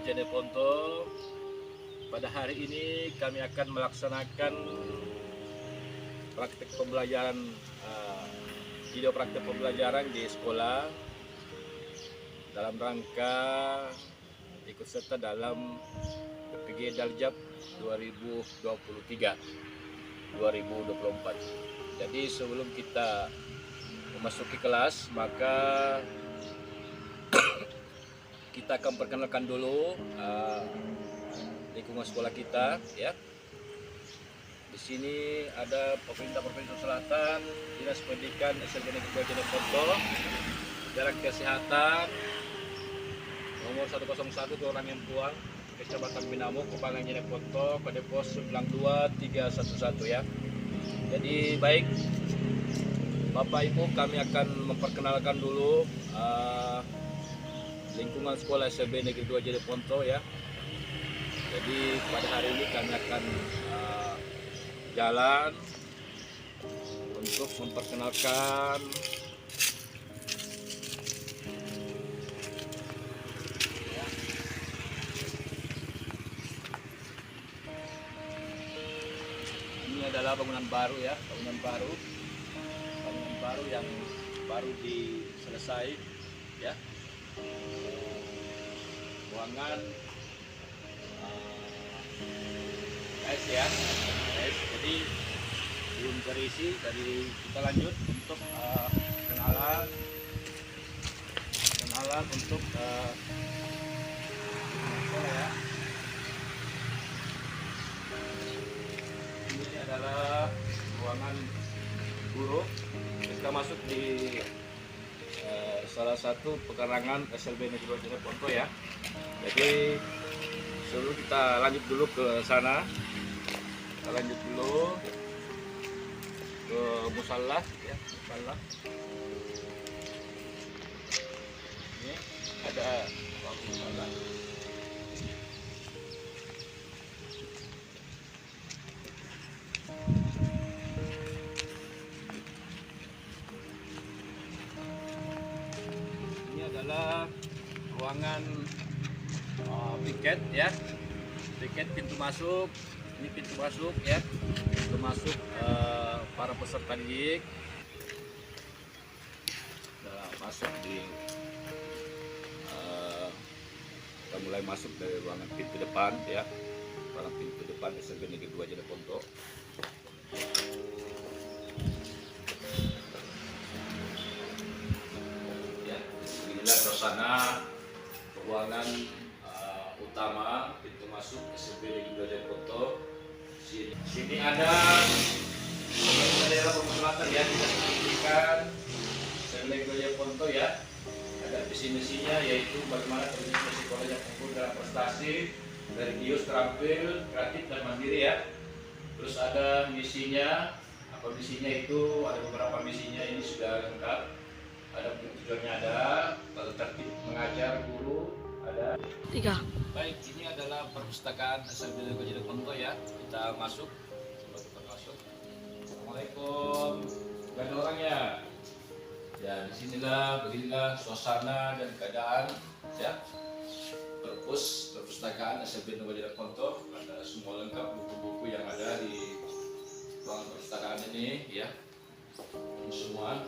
Jeneponto. Pada hari ini kami akan melaksanakan praktek pembelajaran video praktek pembelajaran di sekolah dalam rangka ikut serta dalam PPG Daljab 2023-2024. Jadi sebelum kita memasuki kelas, maka kita akan perkenalkan dulu lingkungan sekolah kita, ya. Di sini ada pemerintah Provinsi Selatan, Dinas Pendidikan SLB Negeri 2 Jeneponto, jarak kesehatan nomor 101 Kelurahan Empuang, Kecamatan Binamuk, Kepangan Jeneponto, kode pos 92311, ya. Jadi baik Bapak Ibu, kami akan memperkenalkan dulu lingkungan sekolah SLB Negeri 2 Jeneponto, ya. Jadi pada hari ini kami akan jalan untuk memperkenalkan ini adalah bangunan baru, ya, bangunan baru yang baru diselesai, ya. Ruangan ya, jadi belum terisi. Dari kita lanjut untuk kenalan untuk sekolah, ya. Ini adalah ruangan guru. Kita masuk di salah satu pekarangan SLB Negeri 2 Jeneponto, ya. Jadi sebelum kita lanjut dulu ke sana, kita lanjut dulu ke musola, ya, musola. Ini ada ruang musola. Ini adalah ruangan piket, ya. Piket pintu masuk. Ini pintu masuk, ya. Pintu masuk para peserta didik. Nah, masuk di kita mulai masuk dari ruangan pintu depan, ya. Ruangan pintu depan SLB Negeri 2 Jeneponto. Ya, inilah suasana ruangan utama pintu masuk SLB Negeri 2 Jeneponto. Sini ada daerah pemusatan, ya, Dinas Pendidikan SLB Negeri 2 Jeneponto, ya. Ada visi misinya, yaitu bagaimana terwujudnya sekolah yang unggul dalam prestasi, religius, terampil, kreatif dan mandiri, ya. Terus ada misinya. Apa misinya itu? Ada beberapa misinya, ini sudah lengkap. Ada tujuannya, ada tata tertib mengajar guru, ada. 3. Baik, ini adalah perpustakaan SLB Negeri 2 Jeneponto, ya. Kita masuk. Coba kita masuk. Assalamualaikum. Gak ada orangnya. Ya, beginilah suasana dan keadaan, ya. Perpustakaan SLB Negeri 2 Jeneponto. Ada semua lengkap buku-buku yang ada di ruangan perpustakaan ini, ya. Ini semua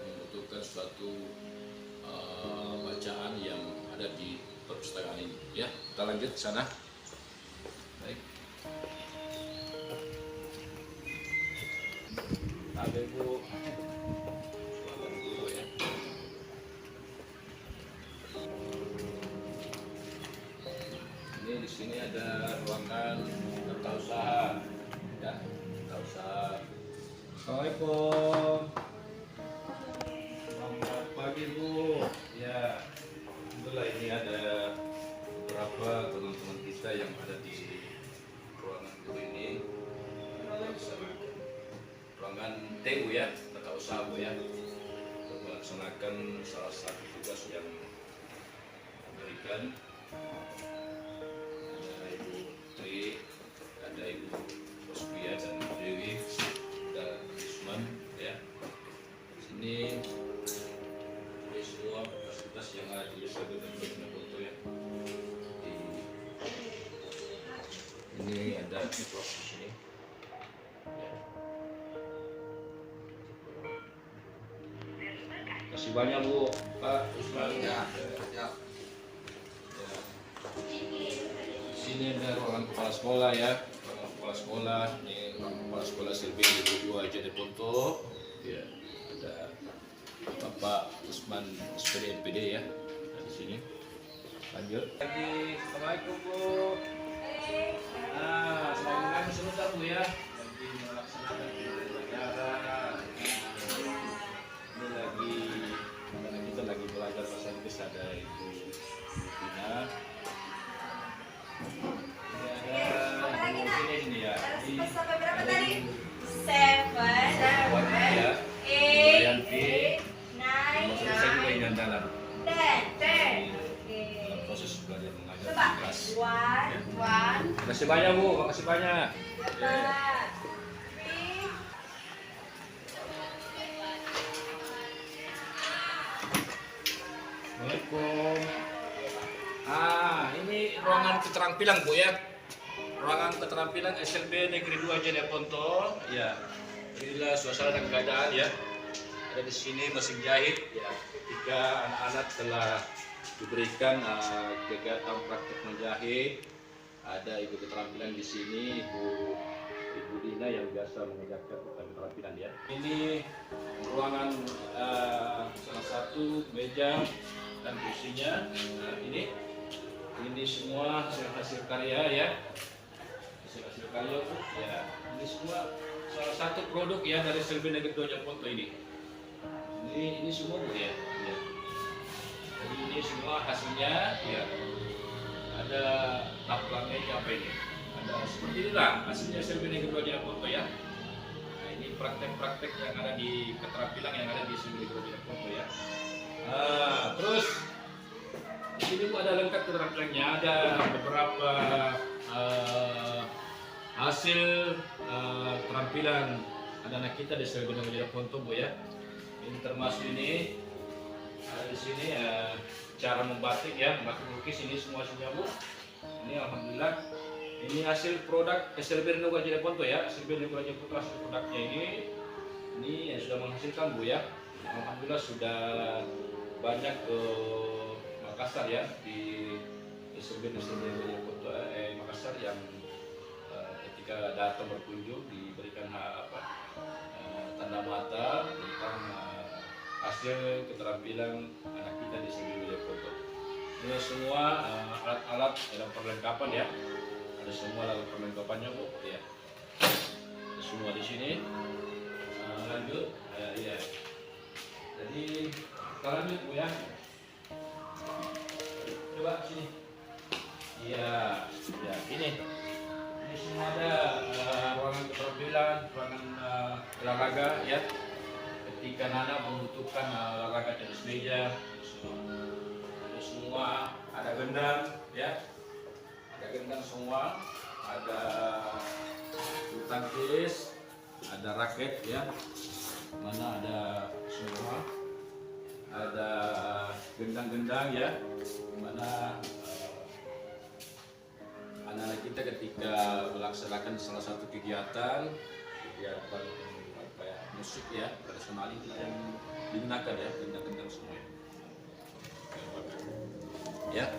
membutuhkan suatu bacaan yang ada di perpustakaan ini, ya. Kita lanjut ke sana. Baik. Ada Bu. Ruangan guru, ya. Ini di sini ada ruangan tata usaha, ya. Tata usaha. Assalamualaikum. Selamat pagi, Bu. Ya. Alhamdulillah, ini ada beberapa teman-teman kita yang ada di ruangan guru ini. Ruangan TU, ya, tata usaha, Bu, ya, untuk melaksanakan salah satu tugas yang diberikan. Ada Ibu Tri, ada Ibu Rospia dan Dewi dan Isman, ya. Sini semua fasilitas yang ada di SLB Negeri 2 Jeneponto, ya. Ini bro, di sini. Ya. Kasih banyak Bu, Pak Usman. Ya. Ya. Sini ada ruangan kepala sekolah ya, ruangan kepala sekolah. Ini ruangan kepala sekolah SLB 22 Jeneponto. Ya, ada Bapak Usman SPD NPD ya, di sini. Lanjut. Lagi, assalamualaikum Bu. Nah, selamat mengaji sebentar Bu ya. Lagi melaksanakan pembelajaran. Ini lagi, karena kita lagi belajar bahasa Inggris, ada Ibu Tina. Ini ya. Sampai berapa tadi? 7, Ya. 8, Yanti. 9, Maksud saya juga ini andalan 10. dalam proses belajar mengajar Coba. di kelas. 1, Terima kasih banyak Bu, makasih banyak. 2, 3. Assalamualaikum. Ini ruangan keterampilan Bu ya. Ruangan keterampilan SLB Negeri 2 Jeneponto. Ya. Inilah suasana dan keadaan ya. Ada di sini mesin jahit ya. Ketika anak-anak telah diberikan kegiatan praktek menjahit, ada ibu keterampilan di sini, Ibu Dina yang biasa mengajarkan tentang keterampilan ya. Ini ruangan salah satu meja dan kursinya. Nah, ini semua hasil karya ya, hasil karya Bu ya. Ini semua salah satu produk ya dari SLB Negeri 2 Jeneponto ini. Ini semua Bu ya. Ya. Jadi ini semua hasilnya ya. Ada taplak meja apa ini? Ada seperti inilah hasilnya SLB Negeri 2 Jeneponto ya. Nah, ini praktek-praktek yang ada di keterampilan yang ada di SLB Negeri 2 Jeneponto ya. Terus di sini Bu ada lengkap keterampilannya, ada beberapa hasil keterampilan anak-anak kita di SLB Negeri 2 Jeneponto Bu ya. Ini termasuk ini ada di sini cara membatik ya, membatik lukis, ini semua Bu. Ini alhamdulillah ini hasil produk SLB Negeri 2 Jeneponto ya. SLB Negeri 2 Jeneponto hasil produknya ini yang sudah menghasilkan Bu ya. Alhamdulillah sudah banyak ke Makassar ya, di SLB Negeri 2 Jeneponto Makassar yang ketika datang berkunjung diberikan tanda mata tentang hasil keterampilan anak kita di SLB Jeneponto. Ini semua alat-alat dalam perlengkapan ya. Ada semua alat perlengkapannya Bu ya. Ada semua di sini. Lanjut ya. Jadi kita lanjut Bu ya. Coba sini. Iya, ya ini. Ini semua ada ruangan keterampilan, ruangan olahraga ya. Ketika Nana membutuhkan olahraga tenis meja, ada semua, ada gendang ya. Ada gendang semua, ada bulu tangkis, ada raket ya. Mana ada semua, ada gendang-gendang ya. Mana anak-anak kita ketika melaksanakan salah satu kegiatan apa ya, musik ya tradisional itu yang digunakan ya, gendang-gendang semua ya.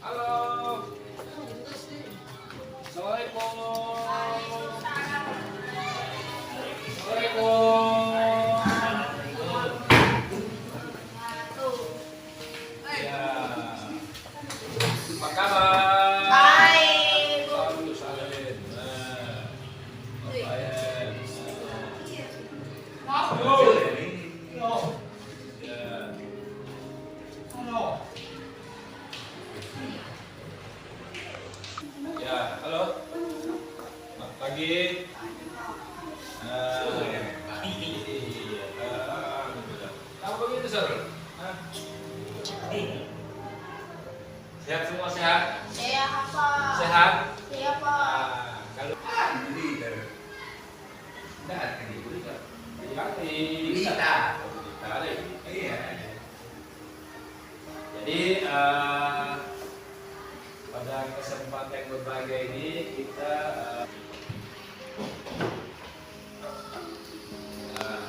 Halo. Assalamualaikum. Assalamualaikum. Ya. Apa kabar? Baik. Bagus, Alin. Baik. Ya, halo. Selamat pagi. Kamu begitu, Sir? Sehat semua, sehat? Saya apa? Sehat? Siapa? Kalau jadi berbahagia ini kita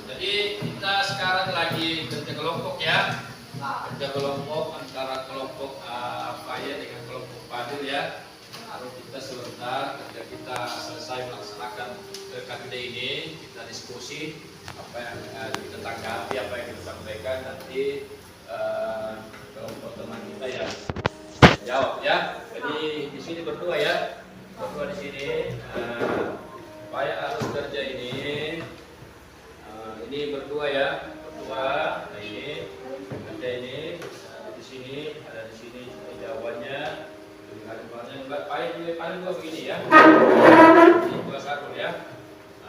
jadi kita sekarang lagi kerja kelompok ya, kerja kelompok antara kelompok Faya dengan kelompok Fadil ya. Lalu kita sebentar kerja kita selesai melaksanakan KKD ini, kita diskusi apa yang kita tanggapi, apa yang kita sampaikan, nanti kelompok teman kita ya jawab ya. Jadi di sini berdua ya, berdua di sini. Faya harus kerja ini berdua ya, berdua. Nah ini kerja ini di sini, ada di sini jawabannya. Paling dua begini ya. Ini dua satu ya.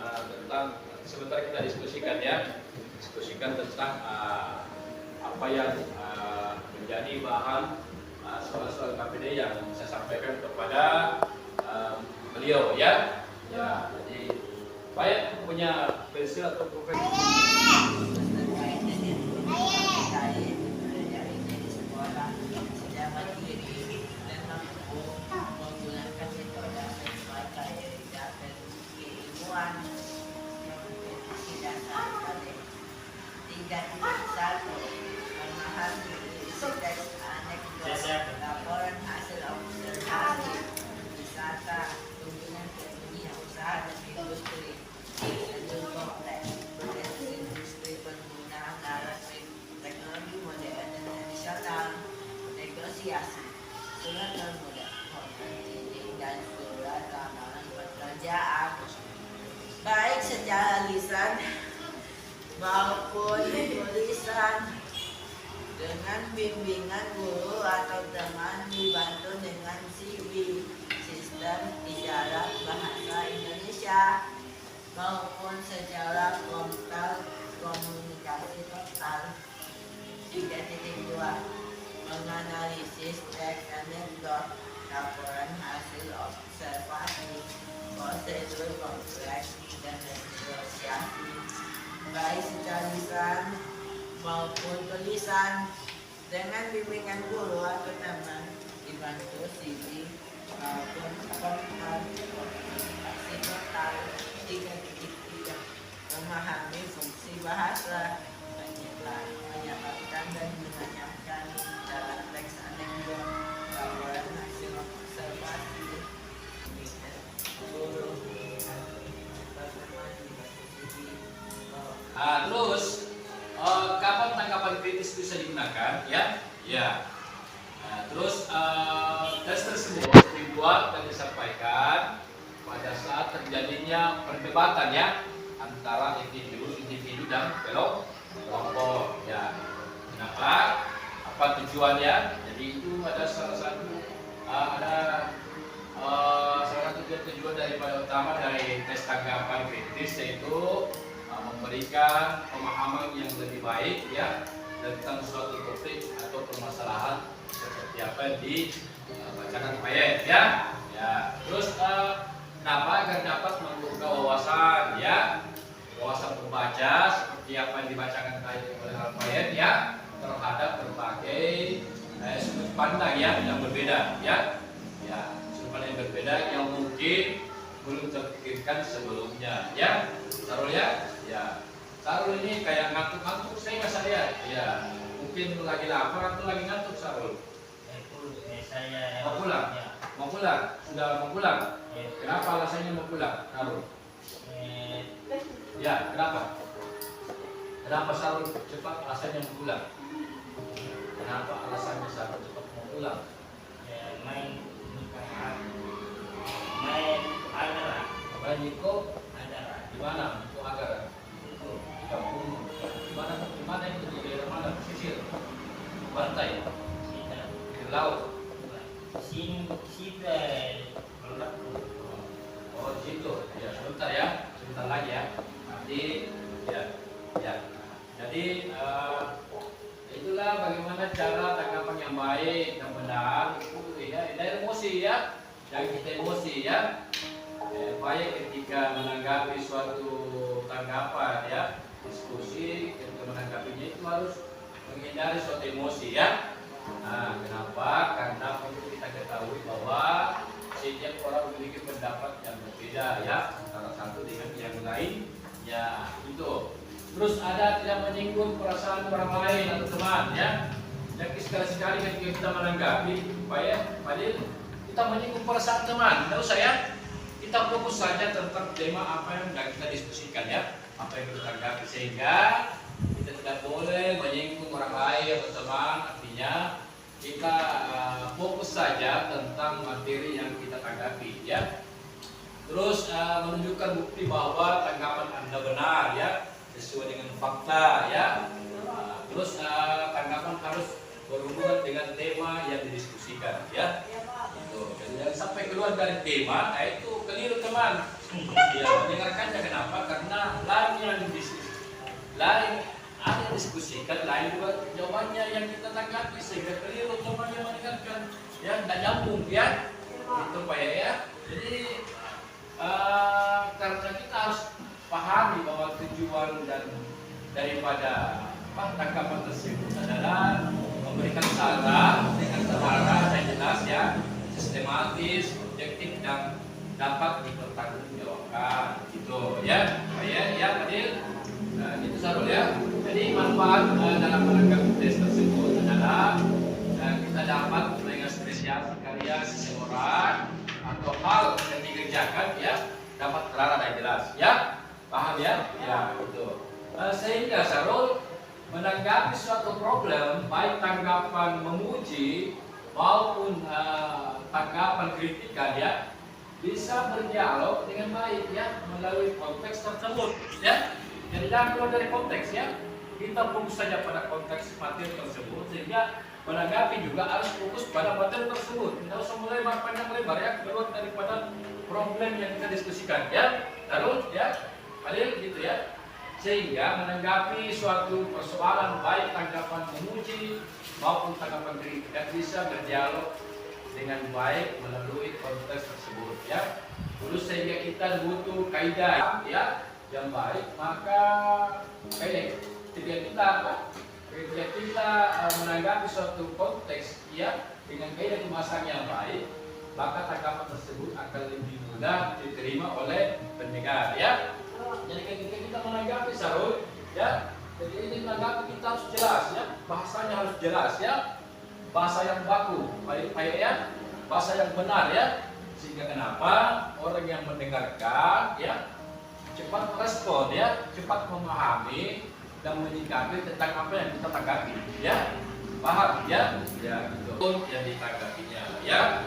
Tentang sebentar kita diskusikan ya. Diskusikan tentang apa yang menjadi bahan soal-soal KPD yang saya sampaikan kepada beliau ya. Ya, jadi baik punya pensil atau pulpen. Laporan hasil observasi wisata kunjungan ke dunia usaha dan industri lanjut kompleks industri penggunaan narasi teknologi modern dan tradisional negosiasi surat termuda izin dan surat lamaran pekerjaan baik secara lisan maupun tulisan dengan bimbingan guru atau teman dibantu dengan CV sistem isyarat bahasa Indonesia maupun secara kontak komunikasi total 3.2 menganalisis teks anekdot laporan hasil observasi prosedur kompleks dan negosiasi baik secara lisan maupun tulisan dengan bimbingan guru atau teman dibantu CV maupun kontak komunikasi total 3.3 memahami fungsi bahasa menyiapkan dan menanyakan dalam teks anekdot laporan hasil observasi guru Terus kapan tanggapan kritis bisa digunakan ya? Ya. Terus tes tersebut dibuat dan disampaikan pada saat terjadinya perdebatan ya antara individu dan kelompok ya. Kenapa? Apa tujuannya? Jadi itu ada salah satu tujuan daripada utama dari tes tanggapan kritis yaitu memberikan pemahaman yang lebih baik ya tentang suatu topik atau permasalahan seperti apa yang dibacakan Faya ya. Ya. Terus kenapa? Agar dapat membuka wawasan ya, wawasan pembaca seperti apa yang dibacakan oleh Faya ya terhadap berbagai sudut pandang ya yang berbeda ya. Ya, sudut pandang yang berbeda yang mungkin belum terpikirkan sebelumnya ya. Sarul ya, ya. Sarul ini kayak ngantuk-ngantuk, saya nggak sadar. Ya, mungkin lagi lapar atau lagi ngantuk Sarul. Saya Mau pulang? Ya. Mau pulang? Sudah mau pulang? Ya. Kenapa alasannya mau pulang, Sarul? Ya, kenapa? Kenapa Sarul cepat alasannya mau pulang? Kenapa alasannya Sarul cepat mau pulang? main agar Apa Niko? ada Di mana? Niko Agar? Di kampung. Di mana itu? Di daerah mana? Pesisir? Pantai? kita Di laut? sini produk Oh di situ. Ya sebentar ya, sebentar lagi ya. Nanti ya, ya. Jadi itulah bagaimana cara tanggapan yang baik yang benar itu ya, tidak emosi ya, jangan kita emosi ya. Baik ketika menanggapi suatu tanggapan ya, diskusi ketika menanggapinya itu harus menghindari suatu emosi ya. Nah, kenapa? Karena perlu kita ketahui bahwa setiap orang memiliki pendapat yang berbeda ya, antara satu dengan yang lain ya itu. Terus ada tidak menyinggung perasaan orang lain atau teman ya. Dan sekali-sekali ketika kita menanggapi supaya padahal kita menyinggung perasaan teman, tidak usah ya. Kita fokus saja tentang tema apa yang kita diskusikan ya, apa yang kita tanggapi, sehingga kita tidak boleh menyinggung orang lain atau teman. Artinya kita fokus saja tentang materi yang kita tanggapi ya. Terus menunjukkan bukti bahwa tanggapan Anda benar ya, sesuai dengan fakta ya. Terus tanggapan harus berhubungan dengan tema yang didiskusikan ya. Jadi jangan sampai keluar dari tema, itu keliru teman. Ya, mendengarkannya kenapa? Karena lain yang ada yang diskusikan, lain juga jawabannya yang kita tanggapi, sehingga keliru teman yang mendengarkan. Ya, tidak nyambung ya. Itu Pak ya. Jadi karena kita harus pahami bahwa tujuan dan daripada tanggapan tersebut adalah memberikan saran dengan terarah dan jelas ya, sistematis, objektif dan dapat dipertanggungjawabkan gitu ya. Ya Adil, itu Sarul ya. Jadi manfaat dalam menanggapi tes tersebut adalah kita dapat mengapresiasi karya seseorang atau hal yang dikerjakan ya, dapat terarah dan jelas ya. Paham ya? Ya itu. Sehingga Sarul menanggapi suatu problem, baik tanggapan memuji maupun tanggapan kritikan ya, bisa berdialog dengan baik ya, melalui konteks tersebut ya. Jadi jangan keluar dari konteks ya. Kita fokus saja pada konteks materi tersebut, sehingga menanggapi juga harus fokus pada materi tersebut. Tidak usah melebar panjang lebar ya, keluar daripada problem yang kita diskusikan ya. Terus ya, Adil gitu ya. Sehingga menanggapi suatu persoalan, baik tanggapan memuji maupun tanggapan kritik, bisa berdialog dengan baik melalui konteks tersebut ya. Terus sehingga kita butuh kaidah ya yang baik, maka ketika kita menanggapi suatu konteks ya dengan kaidah pembahasan yang baik, maka tanggapan tersebut akan lebih mudah diterima oleh pendengar ya. Jadi ketika kita menanggapi Sarul ya, jadi ini menanggapi kita harus jelas ya, bahasanya harus jelas ya, bahasa yang baku, baik ya, bahasa yang benar ya, sehingga kenapa orang yang mendengarkan ya cepat respon ya, cepat memahami dan menyikapi tentang apa yang kita tanggapi ya, paham ya, ya gitu yang ditanggapinya ya,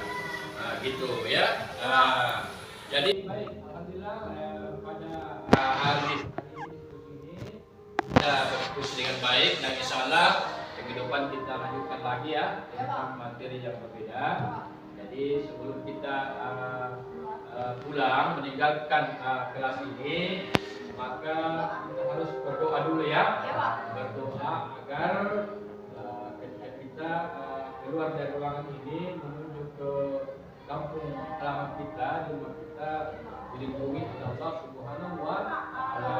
gitu ya. Jadi baik, alhamdulillah pada hari ini kita berdiskusi dengan baik, dan insya Allah ke depan kita lanjutkan lagi ya tentang materi yang berbeda. Jadi sebelum kita pulang meninggalkan kelas ini, maka kita harus berdoa dulu ya, berdoa agar ketika kita keluar dari ruangan ini menuju ke kampung halaman kita, di rumah kita, dilindungi oleh Allah Subhanahu wa Ta'ala.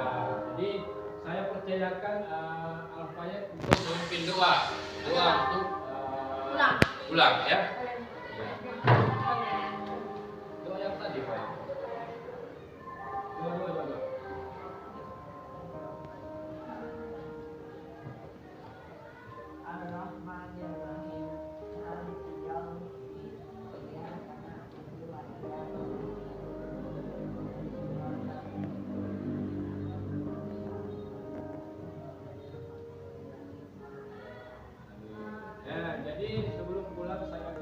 Jadi saya percayakan Al-Fayed untuk memimpin doa untuk pulang ya. Doa yang tadi Pak. Doa. Ar-Rahmanir-Rahim. Maliki yaumiddin. Iyyaka na'budu wa iyyaka Ya, jadi sebelum pulang saya